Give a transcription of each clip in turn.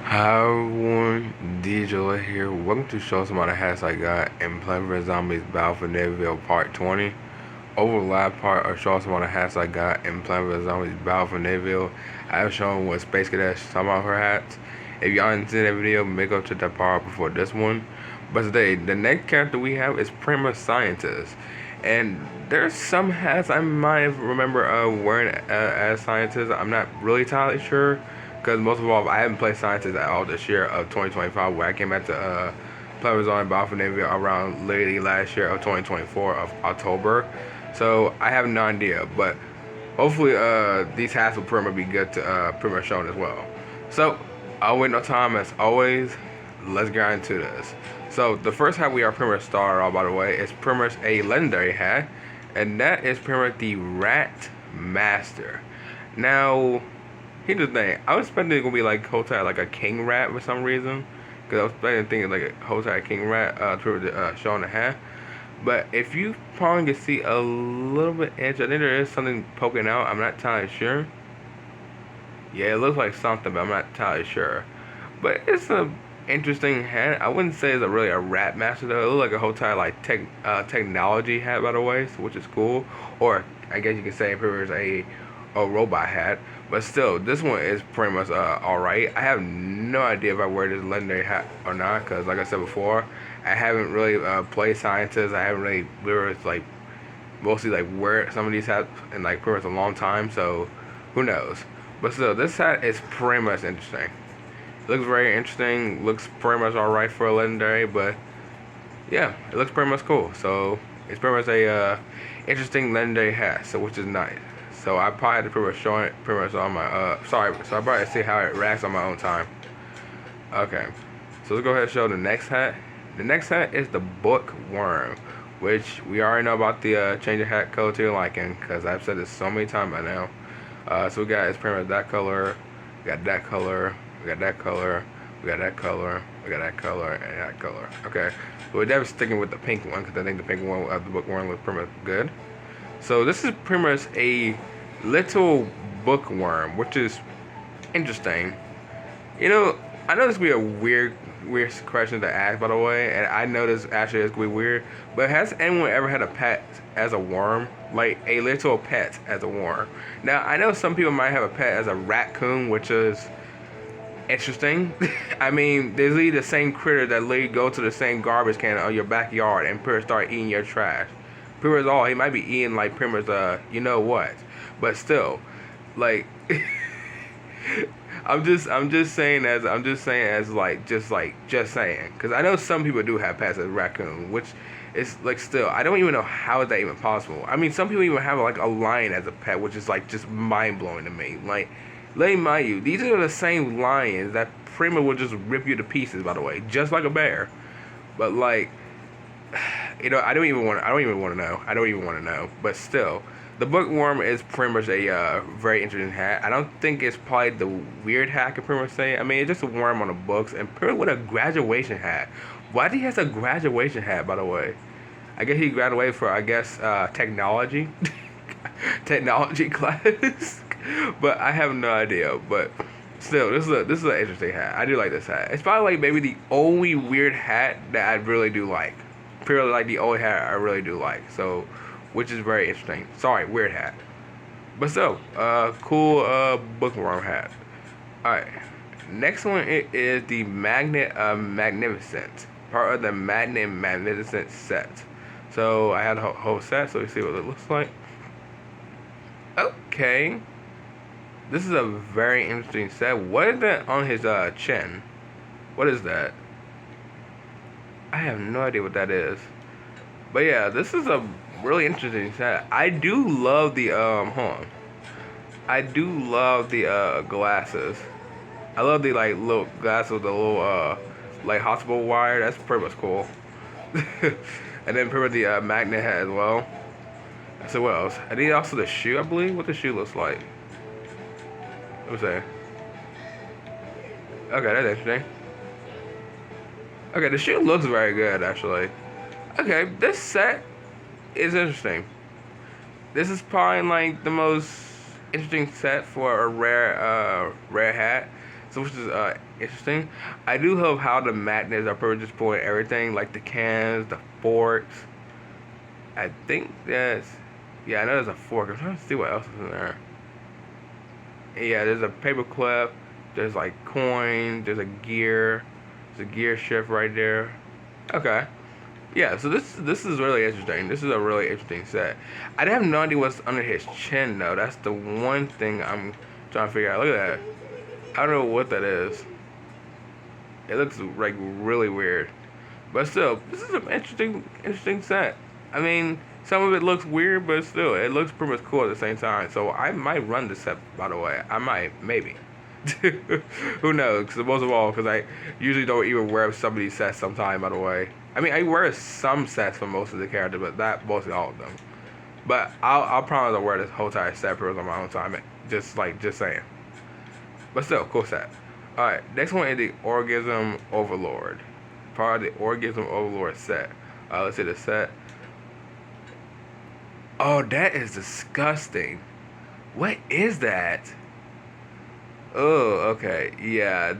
Hi everyone, DJ here. Welcome to show some of the hats I got in Plants vs Zombies Battle for Neighborville Part 20. Over the last part of showing some of the hats I got in Plants vs Zombies Battle for Neighborville, I have shown what Space Cadet some of her hats. If y'all didn't see that video, make up to that part before this one. But today, the next character we have is Prima Scientist. And there's some hats I might remember wearing as scientists. I'm not really entirely sure. Because most of all, I haven't played Scientist at all this year of 2025, where I came back to play with on Battle for Neighborville around literally last year of 2024 of October. So I have no idea, but hopefully these hats will pretty much be good to pretty much shown as well. So I'll wait no time as always. Let's get into this. So the first hat we are pretty much started off, by the way, is pretty much a legendary hat, and that is pretty much the Rat Master. Now, here's the thing. I was expecting it gonna be like Hotai, like a king rat for some reason, because I was expecting thinking like a Hotai king rat showing the hat. But if you probably can see a little bit edge, I think there is something poking out. I'm not entirely sure. Yeah, it looks like something, but I'm not entirely sure. But it's a interesting hat. I wouldn't say it's really a rat master though. It looks like a Hotai like technology hat, by the way, so, which is cool. Or I guess you could say if it was a robot hat. But still, this one is pretty much alright. I have no idea if I wear this legendary hat or not, because like I said before, I haven't really played Scientists. I haven't really like mostly like wear some of these hats in like pretty much a long time, so who knows. But still, this hat is pretty much interesting. It looks very interesting, looks pretty much alright for a legendary, but yeah, it looks pretty much cool. So it's pretty much a interesting legendary hat, so which is nice. So I probably had to pretty much show it pretty much on my sorry, so I probably see how it reacts on my own time. Okay. So let's go ahead and show the next hat. The next hat is the Bookworm, which we already know about the change of hat color to your liking, because I've said this so many times by now. So we got it's pretty much that color, we got that color, we got that color, we got that color, we got that color, and that color. Okay. So we're definitely sticking with the pink one, because I think the pink one of the Bookworm looks pretty much good. So this is pretty much a little bookworm, which is interesting. You know, I know this would be a weird question to ask, by the way, and I know this actually is gonna be weird. But has anyone ever had a pet as a worm, like a little pet as a worm? Now I know some people might have a pet as a raccoon, which is interesting. I mean, there's literally the same critter that literally go to the same garbage can of your backyard and pretty start eating your trash. Pretty much all he might be eating like pretty much you know what, but still, like I'm just saying as like just saying, because I know some people do have pets as raccoon, which is like still I don't even know how is that even possible. I mean, some people even have like a lion as a pet, which is like just mind blowing to me. Like, let me mind you, these are the same lions that pretty much will just rip you to pieces. By the way, just like a bear, but like. You know, I don't even want to know. I don't even want to know. But still, the bookworm is pretty much a very interesting hat. I don't think it's probably the weird hat I could pretty much say. I mean, it's just a worm on the books and pretty much with a graduation hat. Why do he has a graduation hat, by the way? I guess he graduated for technology, technology class. But I have no idea. But still, this is an interesting hat. I do like this hat. It's probably like maybe the only weird hat that I really do like. Purely like the old hat I really do like, so which is very interesting. Sorry, weird hat, but still cool bookworm hat. All right, next one is the Magnet of Magnificent, part of the Magnet Magnificent set. So I had the whole set, so we see what it looks like. Okay, this is a very interesting set. What is that on his chin? What is that? I have no idea what that is. But yeah, this is a really interesting set. I do love the hold on. I do love the glasses. I love the like little glasses with the little like hospital wire. That's pretty much cool. And then pretty much the magnet hat as well. So what else? I need also the shoe, I believe. What the shoe looks like. Let me say. Okay, that's interesting. Okay, the shoe looks very good, actually. Okay, this set is interesting. This is probably like the most interesting set for a rare hat. So which is interesting. I do love how the magnets are pretty just pulling everything, like the cans, the forks. I think that's yeah. I know there's a fork. I'm trying to see what else is in there. Yeah, there's a paper clip. There's like coins. There's a gear. There's a gear shift right there. Okay. Yeah, so this is really interesting. This is a really interesting set. I have no idea what's under his chin though. That's the one thing I'm trying to figure out. Look at that. I don't know what that is. It looks like really weird. But still, this is an interesting set. I mean, some of it looks weird, but still, it looks pretty much cool at the same time. So I might run this set, by the way. I might, maybe. Who knows? Cause most of all, because I usually don't even wear some of these sets sometime, by the way. I mean, I wear some sets for most of the characters, but not mostly all of them. But I'll promise I'll wear this whole entire set for on my own time. Just saying. But still, cool set. Alright, next one is the Orgasm Overlord. Part of the Orgasm Overlord set. Let's see the set. Oh, that is disgusting. What is that? Oh, okay.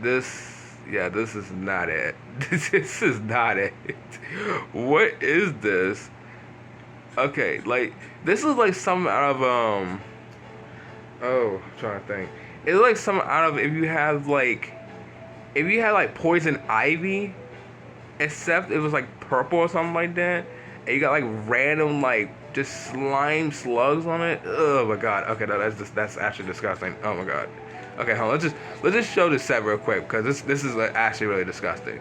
This is not it. This is not it. What is this? Okay, like, this is like something out of, oh, I'm trying to think. It's like something out of, if you had like poison ivy, except it was like purple or something like that, and you got like random like just slime slugs on it. Oh my god. Okay, no, that's actually disgusting. Oh my god. Okay, hold on. Let's just show the set real quick because this is actually really disgusting.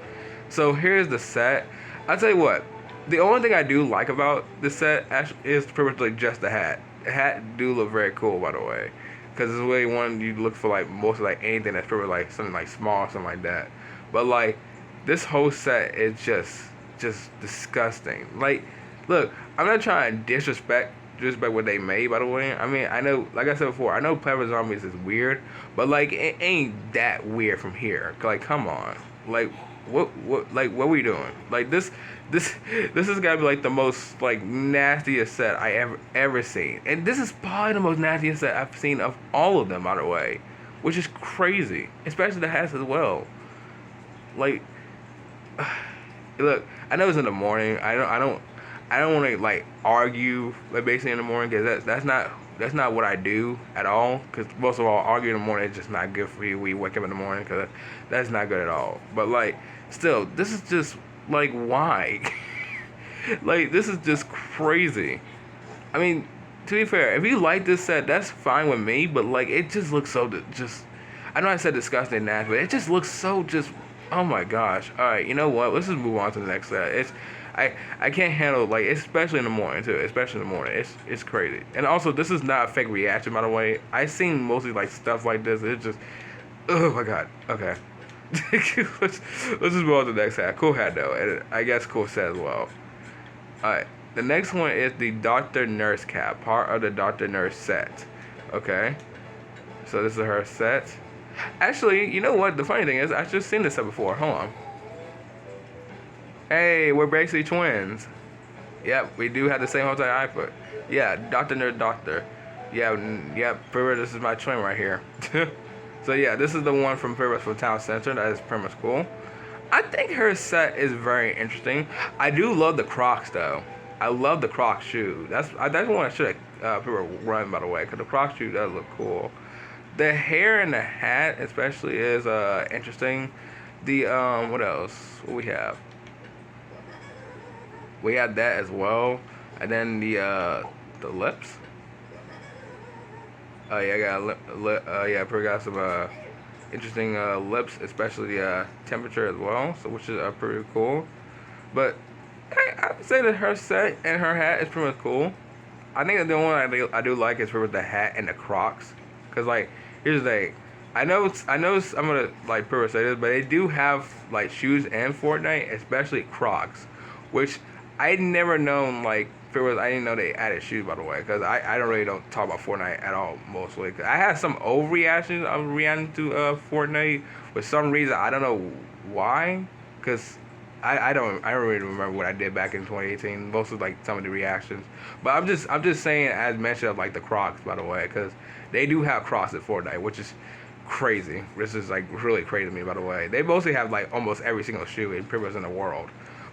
So here's the set. I'll tell you what. The only thing I do like about this set actually is pretty much like just the hat. The hat do look very cool, by the way, because it's really one you look for like most of like anything that's pretty like something like small or something like that. But like this whole set is just disgusting. Like, look, I'm not trying to disrespect what they made, by the way. I mean, I know, like I said before, I know Pepper Zombies is weird, but like it ain't that weird from here. Like, come on, like what we doing? Like this has gotta be like the most like nastiest set I ever seen, and this is probably the most nastiest set I've seen of all of them, by the way, which is crazy, especially the hats as well. Like, look, I know it's in the morning. I don't want to like argue like basically in the morning because that's not what I do at all. Because most of all, arguing in the morning is just not good for you when you wake up in the morning. Because that's not good at all. But like, still, this is just like why? Like, this is just crazy. I mean, to be fair, if you like this set, that's fine with me. But like, it just looks so just. I know I said disgusting and nasty, but it just looks so just. Oh my gosh! All right, you know what? Let's just move on to the next set. I can't handle like, especially in the morning too. Especially in the morning, it's crazy. And also, this is not a fake reaction, by the way. I've seen mostly like stuff like this. It's just, oh my god. Okay, let's just move on to the next hat. Cool hat though, and I guess cool set as well. All right, the next one is the Doctor Nurse cap, part of the Doctor Nurse set. Okay, so this is her set. Actually, you know what? The funny thing is, I've just seen this set before. Hold on. Hey, we're basically twins. Yep, we do have the same hotel I put. Yeah, Dr. Nerd Doctor. Yeah, pretty much this is my twin right here. So yeah, this is the one from pretty much from Town Center. That is pretty much cool. I think her set is very interesting. I do love the Crocs though. I love the Crocs shoe. That's one I should have run, by the way, because the Crocs shoe does look cool. The hair and the hat especially is interesting. The what else? What we have? We have that as well, and then the lips. Oh yeah, I got I got some interesting lips, especially the temperature as well. So which is pretty cool. But I would say that her set and her hat is pretty much cool. I think the only one I do like is pretty much the hat and the Crocs, cause like. Here's the thing. I know I'm gonna like pretty much say this, but they do have like shoes and Fortnite, especially Crocs, which I never known like I didn't know they added shoes, by the way, because I don't talk about Fortnite at all mostly. Cause I had some overreactions of reacting to Fortnite for some reason. I don't know why, cause I don't really remember what I did back in 2018. Most of like some of the reactions, but I'm just saying as mentioned of like the Crocs, by the way, because they do have Crocs at Fortnite, which is crazy. This is like really crazy to me, by the way. They mostly have like almost every single shoe in pretty much in the world.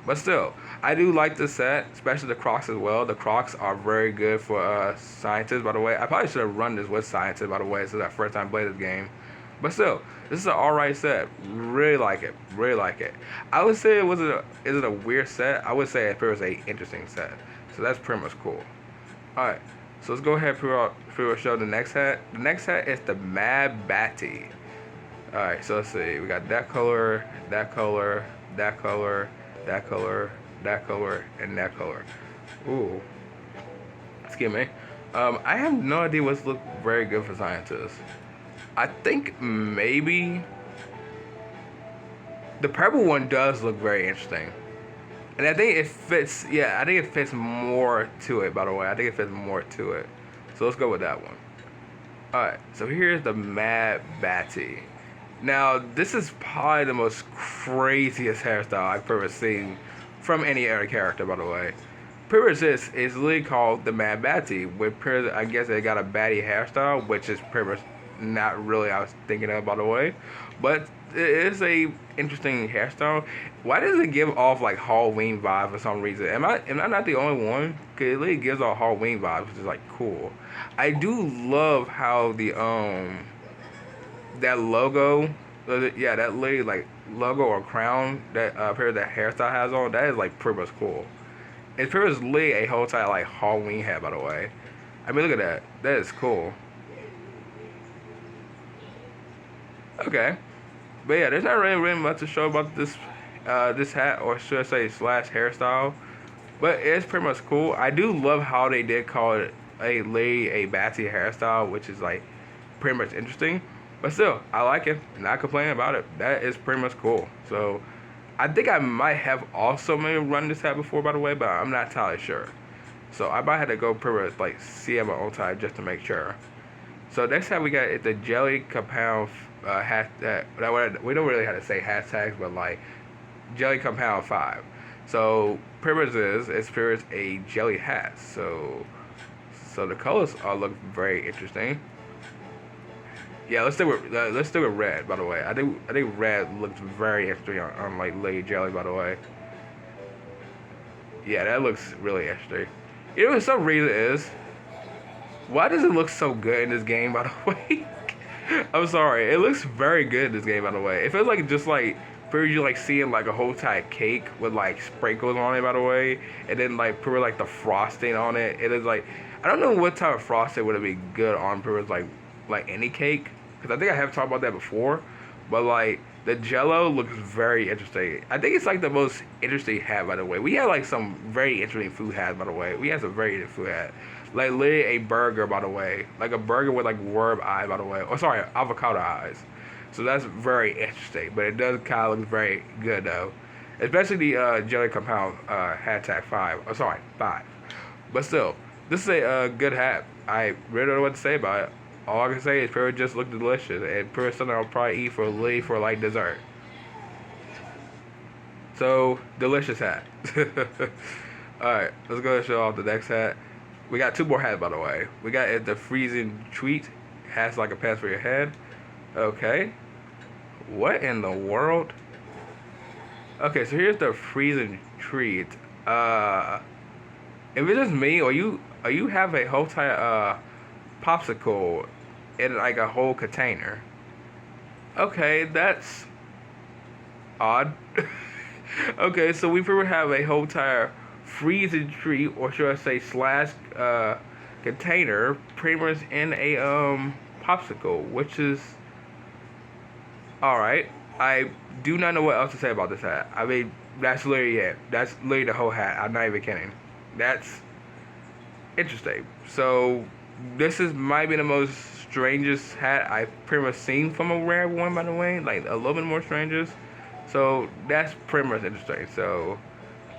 But still, I do like the set, especially the Crocs as well. The Crocs are very good for scientists, by the way. I probably should have run this with scientists, by the way, since I first time played this game. But still, this is an alright set. Really like it. Really like it. I would say is it a weird set? I would say it was a interesting set. So that's pretty much cool. Alright, so let's go ahead and show the next hat. The next hat is the Mad Batty. Alright, so let's see. We got that color, that color, that color, that color, that color, and that color. Ooh. Excuse me. I have no idea what's look very good for scientists. I think maybe the purple one does look very interesting. And I think it fits, yeah, I think it fits more to it, by the way. I think it fits more to it. So let's go with that one. Alright, so here's the Mad Batty. Now, this is probably the most craziest hairstyle I've ever seen from any other character, by the way. Pretty much this is literally called the Mad Batty, with I guess they got a batty hairstyle, which is pretty much not really I was thinking of, by the way. But it is a interesting hairstyle. Why does it give off like Halloween vibes for some reason? Am I not the only one? Cause it really gives off Halloween vibes, which is like cool. I do love how the that logo, yeah, that lady like logo or crown that pair that hairstyle has on, that is like pretty much cool. It's pretty much literally a whole entire like Halloween hat, by the way. I mean, look at that. That is cool. Okay, but yeah, there's not really much to show about this this hat, or should I say slash hairstyle. But it's pretty much cool. I do love how they did call it a Batty hairstyle, which is like pretty much interesting. But still, I like it. Not complaining about it. That is pretty much cool. So I think I might have also maybe run this hat before, by the way, but I'm not entirely sure. So I might have to go pretty much like see at my own time just to make sure. So next time we got is the jelly compound hat that we don't really have to say hashtags, but like jelly compound 5. So pretty much it's pretty much a jelly hat. So the colors all look very interesting. Yeah, let's do it red, by the way. I think red looks very interesting on like Lady Jelly, by the way. Yeah, that looks really interesting. You know, for some reason is, why does it look so good in this game, by the way? I'm sorry, it looks very good in this game, by the way. It feels like just like pretty like seeing like a whole entire cake with like sprinkles on it, by the way, and then like pretty like the frosting on it. It is like, I don't know what type of frosting would be good on pretty like any cake, because I think I have talked about that before, but like the Jello looks very interesting. I think it's like the most interesting hat, by the way. We had like some very interesting food hats, by the way. We had some very interesting food hats, like literally a burger, by the way, like a burger with like worm eye, by the way, or sorry, avocado eyes. So that's very interesting, but it does kind of look very good though, especially the jelly compound hashtag 5. Oh, sorry, 5. But still, this is a good hat. I really don't know what to say about it. All I can say is probably just look delicious, and probably something I'll probably eat for like dessert. So delicious hat. All right, let's go and show off the next hat. We got 2 more hats, by the way. We got the freezing treat, hats like a pass for your head. Okay, what in the world? Okay, so here's the freezing treat. If it's just me, or you have a whole entire popsicle in like a whole container. Okay, that's odd. Okay, so we probably have a whole entire freezing treat, or should I say slash container, pretty much in a popsicle, which is alright. I do not know what else to say about this hat. I mean, that's literally it. That's literally the whole hat. I'm not even kidding. That's interesting. So this might be the most strangest hat I've pretty much seen from a rare one, by the way. Like a little bit more strangest. So that's pretty much interesting. So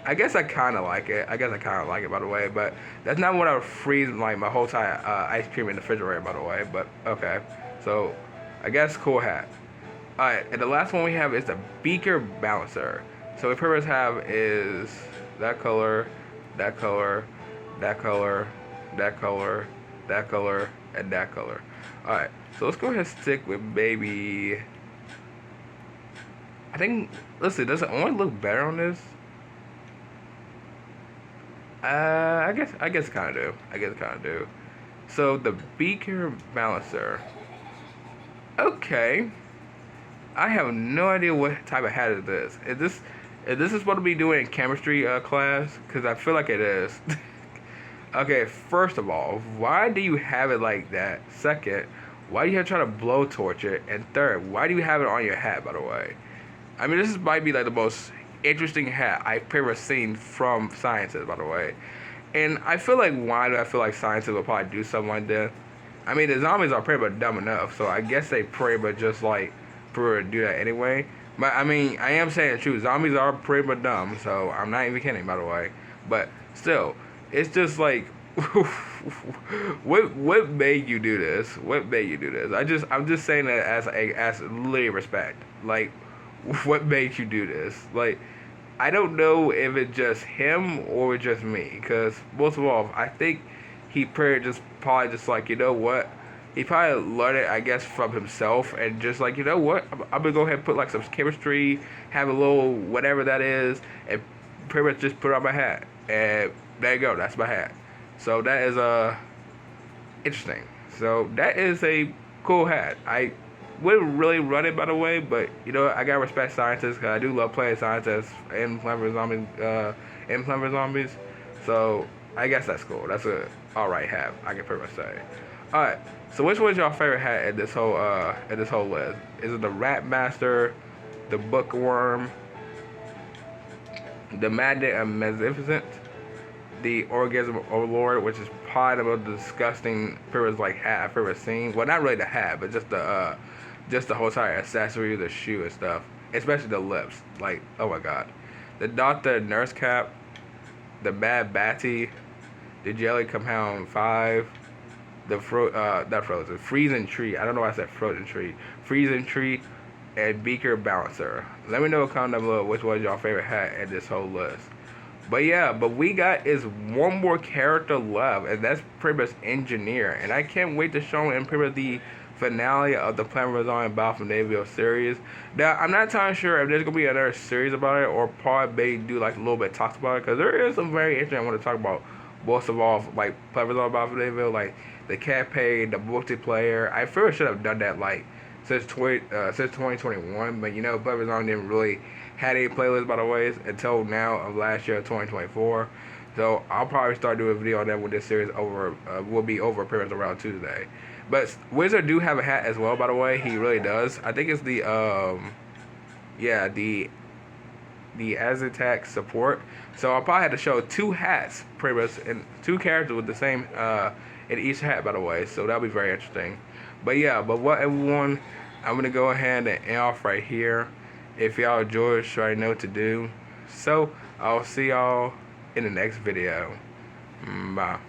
I guess I kind of like it. By the way. But that's not what I would freeze like my whole entire ice cream in the refrigerator, by the way. But okay. So I guess cool hat. Alright, and the last one we have is the Beaker Balancer. So we pretty much have is that color, that color, that color, that color, that color, and that color. Alright, So let's go ahead and stick with maybe. I think. Let's see. Does it only look better on this? I guess kind of do. I guess kind of do. So the beaker balancer. Okay. I have no idea what type of hat is this. Is this supposed to be doing in chemistry class? Because I feel like it is. Okay, first of all, why do you have it like that? Second, why do you have to try to blowtorch it? And third, why do you have it on your hat, by the way? I mean, might be like the most interesting hat I've ever seen from sciences, by the way. And I feel like, why do I feel like sciences would probably do something like that? I mean, the zombies are pretty much dumb enough, so I guess they pretty much just like prefer to do that anyway. But I mean, I am saying the truth. Zombies are pretty much dumb, so I'm not even kidding, by the way. But still, it's just like, what made you do this? What made you do this? I'm just saying that as literally respect. Like, what made you do this? Like, I don't know if it's just him or just me, because most of all, I think he probably just like, you know what? He probably learned it, I guess, from himself, and just like, you know what? I'm gonna go ahead and put like some chemistry, have a little whatever that is, and pretty much just put it on my hat, and there you go. That's my hat. So that is interesting. So that is a cool hat. I wouldn't really run it, by the way, but you know, I gotta respect scientists because I do love playing scientists in Plant vs Zombies. So I guess that's cool. That's a alright hat, I can pretty much say. Alright, so which one's your favorite hat in this whole list? Is it the Rat Master, the Bookworm, the Magnet and Magnificent, the Orgasm Overlord, which is probably the most disgusting pretty like hat I've ever seen. Well, not really the hat, but just the whole entire accessory, the shoe and stuff, especially the lips. Like, oh my god, the Doctor Nurse Cap, the Bad Batty, the Jelly Compound 5, the Freezing Tree. I don't know why I said Frozen Tree. Freezing Tree, and Beaker Balancer. Let me know in the comment down below which was your favorite hat in this whole list. But yeah, but we got is one more character left, and that's pretty much Engineer. And I can't wait to show him in pretty much the finale of the Plant vs. Zombie Battle for Neighborville series. Now, I'm not entirely sure if there's going to be another series about it, or probably do like a little bit talks about it, because there is some very interesting I want to talk about. Most of all, like Plant vs. Zombie Battle for Neighborville, like the campaign, the multiplayer. I feel I should have done that like since 2021, but you know, Plant vs. Zombie didn't really had a playlist, by the way, until now of last year, 2024. So I'll probably start doing a video on that when this series will be over pretty much around Tuesday. But Wizard do have a hat as well, by the way. He really does. I think it's the Aztec support. So I'll probably have to show two hats, pretty much, and two characters with the same in each hat, by the way. So that'll be very interesting. But yeah, but what everyone, I'm gonna go ahead and end off right here. If y'all enjoyed, you already know what to do. So I'll see y'all in the next video. Bye.